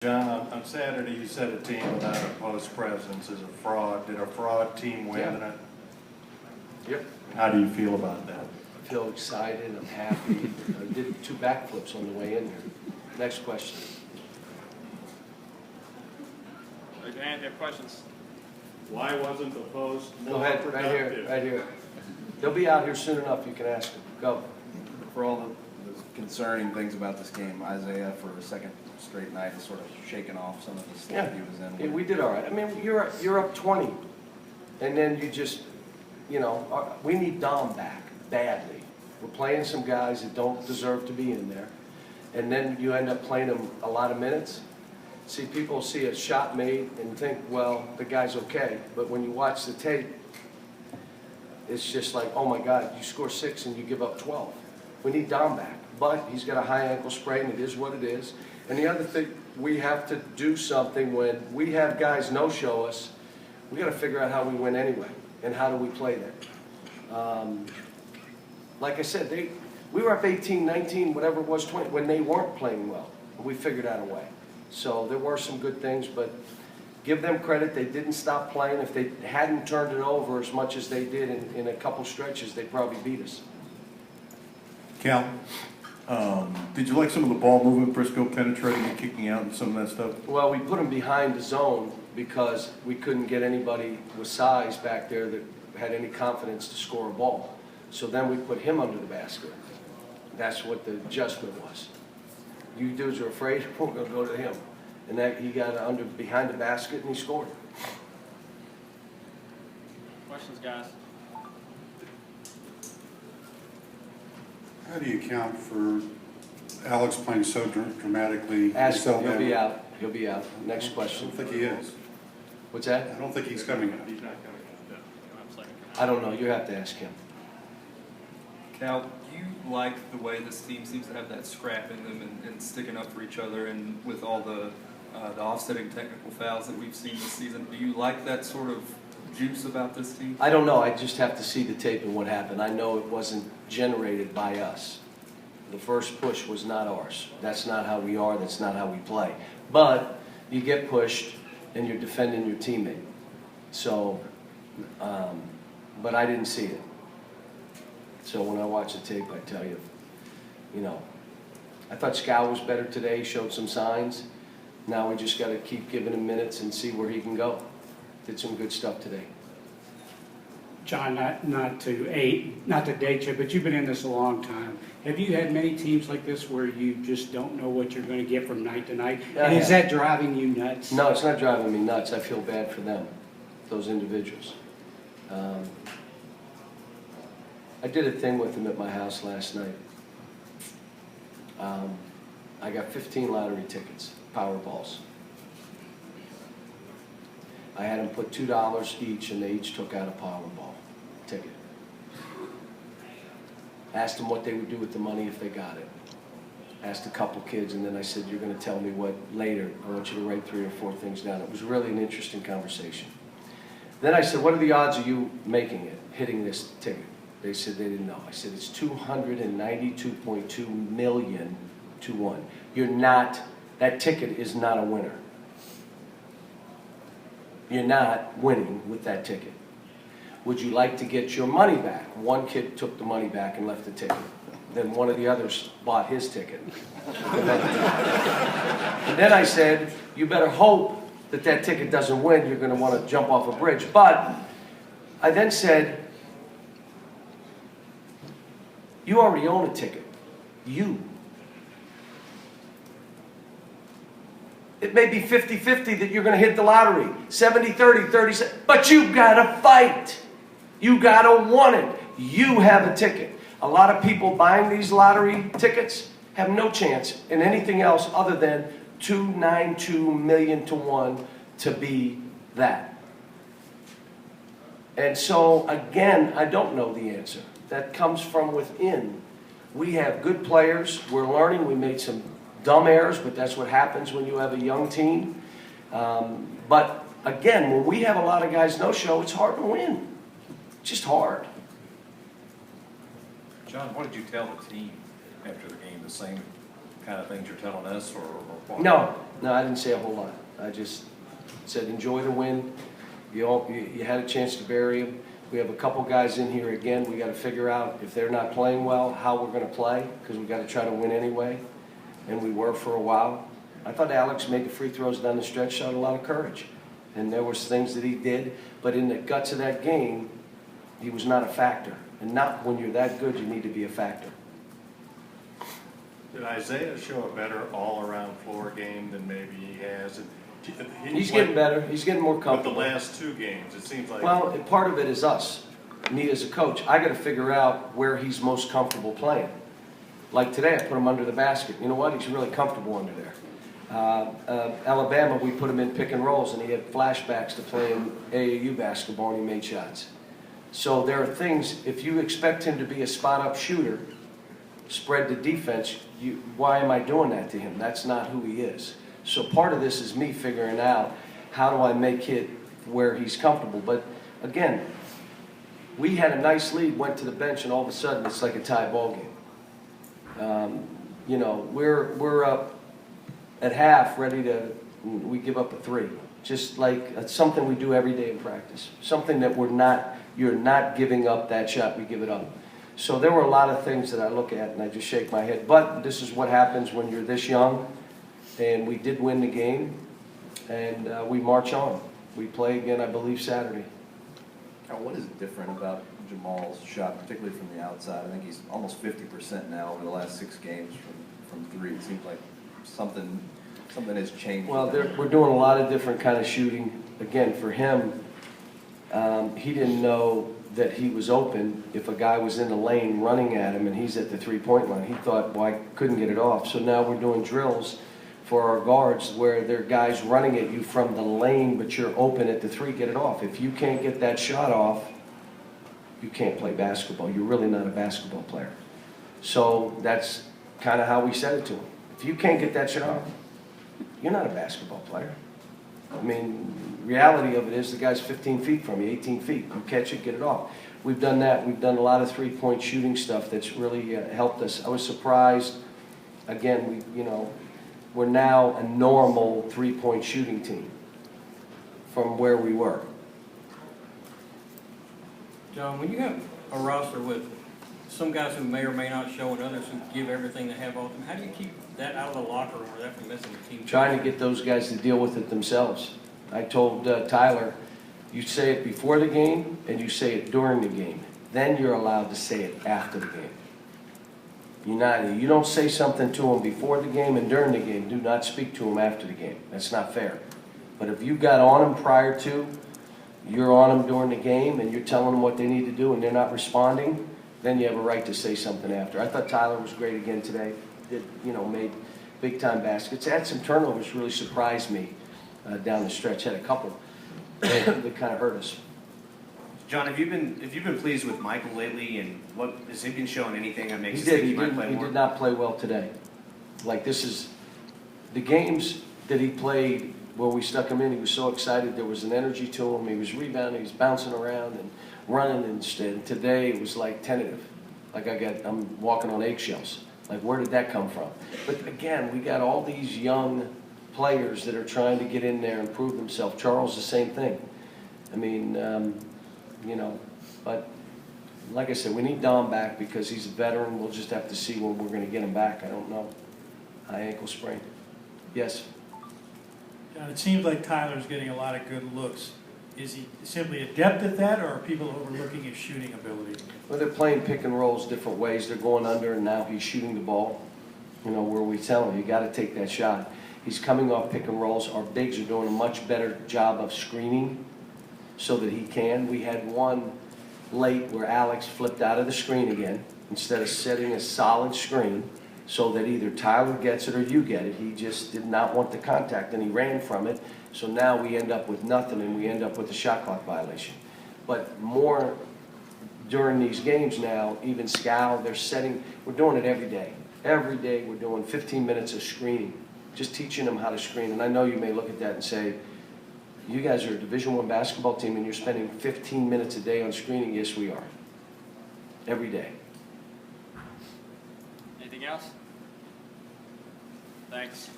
John, on Saturday, you said a team without a post presence is a fraud. Did a fraud team win tonight? Yep. How do you feel about that? I feel excited, I'm happy. I did 2 backflips on the way in here. Next question. Raise your hand if you have questions. Why wasn't the post Go ahead, right here, right here. They'll be out here soon enough, you can ask them. Go. For all the concerning things about this game, Isaiah, for a second straight night, has sort of shaken off some of the stuff he was in. Yeah, we did all right. I mean, you're up 20, and then you just, you know, we need Dom back badly. We're playing some guys that don't deserve to be in there, and then you end up playing them a lot of minutes. See, people see a shot made and think, well, the guy's okay, but when you watch the tape, it's just like, oh my God, you score 6 and you give up 12. We need Dom back, but he's got a high ankle sprain. It is what it is. And the other thing, we have to do something when we have guys no-show us. We got to figure out how we win anyway, and how do we play that. Like I said, we were up 18, 19, whatever it was, 20, when they weren't playing well. We figured out a way. So there were some good things, but give them credit. They didn't stop playing. If they hadn't turned it over as much as they did in a couple stretches, they'd probably beat us. Cal, did you like some of the ball movement, Briscoe penetrating and kicking out and some of that stuff? Well, we put them behind the zone because we couldn't get anybody with size back there that had any confidence to score a ball. So then we put him under the basket. That's what the adjustment was. You dudes are afraid, we're going to go to him. And that he got behind the basket and he scored. Questions, guys? How do you account for Alex playing so dramatically? Ask him, he'll bad? be out. He'll be out. Next I don't question. think he is. What's that? I don't think he's coming. He's not coming out. I'm second. I don't know. You have to ask him. Cal, do you like the way this team seems to have that scrap in them and sticking up for each other, and with all the offsetting technical fouls that we've seen this season, do you like that sort of juice about this team? I don't know. I just have to see the tape and what happened. I know it wasn't generated by us. The first push was not ours. That's not how we are. That's not how we play. But you get pushed and you're defending your teammate. So, but I didn't see it. So when I watch the tape, I tell you, you know, I thought Scal was better today, showed some signs. Now we just got to keep giving him minutes and see where he can go. Did some good stuff today. John, not to date you, but you've been in this a long time. Have you had many teams like this where you just don't know what you're going to get from night to night? And is that driving you nuts? No, it's not driving me nuts. I feel bad for them, those individuals. I did a thing with them at my house last night. I got 15 lottery tickets, Powerballs. I had them put $2 each, and they each took out a Powerball ticket. Asked them what they would do with the money if they got it. Asked a couple kids, and then I said, you're going to tell me what later. I want you to write 3 or 4 things down. It was really an interesting conversation. Then I said, what are the odds of you making it, hitting this ticket? They said they didn't know. I said, it's 292.2 million to 1. You're not, that ticket is not a winner. You're not winning with that ticket. Would you like to get your money back? One kid took the money back and left the ticket. Then one of the others bought his ticket. And then I said, you better hope that that ticket doesn't win. You're going to want to jump off a bridge. But I then said, you already own a ticket. You. It may be 50-50 that you're going to hit the lottery, 70-30, 30, but you got to fight. You got to want it. You have a ticket. A lot of people buying these lottery tickets have no chance in anything else other than 292 million to 1 to be that. And so, again, I don't know the answer. That comes from within. We have good players. We're learning. We made some dumb errors, but that's what happens when you have a young team. But again, when we have a lot of guys no-show, it's hard to win. It's just hard. John, what did you tell the team after the game? The same kind of things you're telling us, or what? No, No, I didn't say a whole lot. I just said, enjoy the win. You had a chance to bury him. We have a couple guys in here again. We got to figure out if they're not playing well, how we're going to play, because we got to try to win anyway. And we were for a while. I thought Alex made the free throws down the stretch, showed a lot of courage. And there was things that he did, but in the guts of that game, he was not a factor. And not when you're that good, you need to be a factor. Did Isaiah show a better all-around floor game than maybe he has? He's getting better. He's getting more But the comfortable. last two games, it seems like. Well, part of it is us, me as a coach. I got to figure out where he's most comfortable playing. Like today, I put him under the basket. You know what? He's really comfortable under there. Alabama, we put him in pick and rolls, and he had flashbacks to playing AAU basketball, and he made shots. So there are things, if you expect him to be a spot-up shooter, spread the defense, why am I doing that to him? That's not who he is. So part of this is me figuring out how do I make it where he's comfortable. But again, we had a nice lead, went to the bench, and all of a sudden it's like a tie ball game. You know, we're up at half, we give up a 3. Just like it's something we do every day in practice. Something that you're not giving up that shot, we give it up. So there were a lot of things that I look at and I just shake my head. But this is what happens when you're this young. And we did win the game, and we march on. We play again, I believe, Saturday. Now, what is different about Jamal's shot, particularly from the outside? I think he's almost 50% now over the last 6 games from 3. It seems like something has changed. Well, we're doing a lot of different kind of shooting. Again, for him, he didn't know that he was open if a guy was in the lane running at him and he's at the three-point line. He thought, well, I couldn't get it off. So now we're doing drills for our guards where there are guys running at you from the lane, but you're open at the 3, get it off. If you can't get that shot off, you can't play basketball. You're really not a basketball player. So that's kind of how we said it to him. If you can't get that shot off, you're not a basketball player. I mean, reality of it is the guy's 15 feet from you, 18 feet. You catch it, get it off. We've done that. We've done a lot of three-point shooting stuff that's really helped us. I was surprised. Again, we're now a normal three-point shooting team from where we were. John, when you have a roster with some guys who may or may not show and others who give everything they have all the time, how do you keep that out of the locker room or that from messing the team? Trying to get those guys to deal with it themselves. I told Tyler, you say it before the game and you say it during the game. Then you're allowed to say it after the game. You don't say something to them before the game and during the game. Do not speak to them after the game. That's not fair. But if you got on them prior to, you're on them during the game and you're telling them what they need to do and they're not responding, then you have a right to say something after. I thought Tyler was great again today. Made big-time baskets. Had some turnovers, really surprised me down the stretch. Had a couple that kind of hurt us. John, have you been pleased with Michael lately, and what has he been showing anything that makes He you think did. he might play He more? did not play well today. Like the games that he played where we stuck him in, he was so excited. There was an energy to him. He was rebounding. He was bouncing around and running instead. Today it was like tentative. Like I'm walking on eggshells. Like where did that come from? But again, we got all these young players that are trying to get in there and prove themselves. Charles, the same thing. I mean, but like I said, we need Dom back because he's a veteran. We'll just have to see when we're going to get him back. I don't know. High ankle sprain. Yes. John, it seems like Tyler's getting a lot of good looks. Is he simply adept at that, or are people overlooking his shooting ability? Well, they're playing pick and rolls different ways. They're going under, and now he's shooting the ball. Where we tell him, you got to take that shot. He's coming off pick and rolls. Our bigs are doing a much better job of screening so that he can. We had one late where Alex flipped out of the screen again instead of setting a solid screen so that either Tyler gets it or you get it. He just did not want the contact, and he ran from it. So now we end up with nothing, and we end up with a shot clock violation. But more during these games now, even Scal, we're doing it every day. Every day we're doing 15 minutes of screening, just teaching them how to screen. And I know you may look at that and say, you guys are a Division I basketball team and you're spending 15 minutes a day on screening. Yes, we are. Every day. Anything else? Thanks.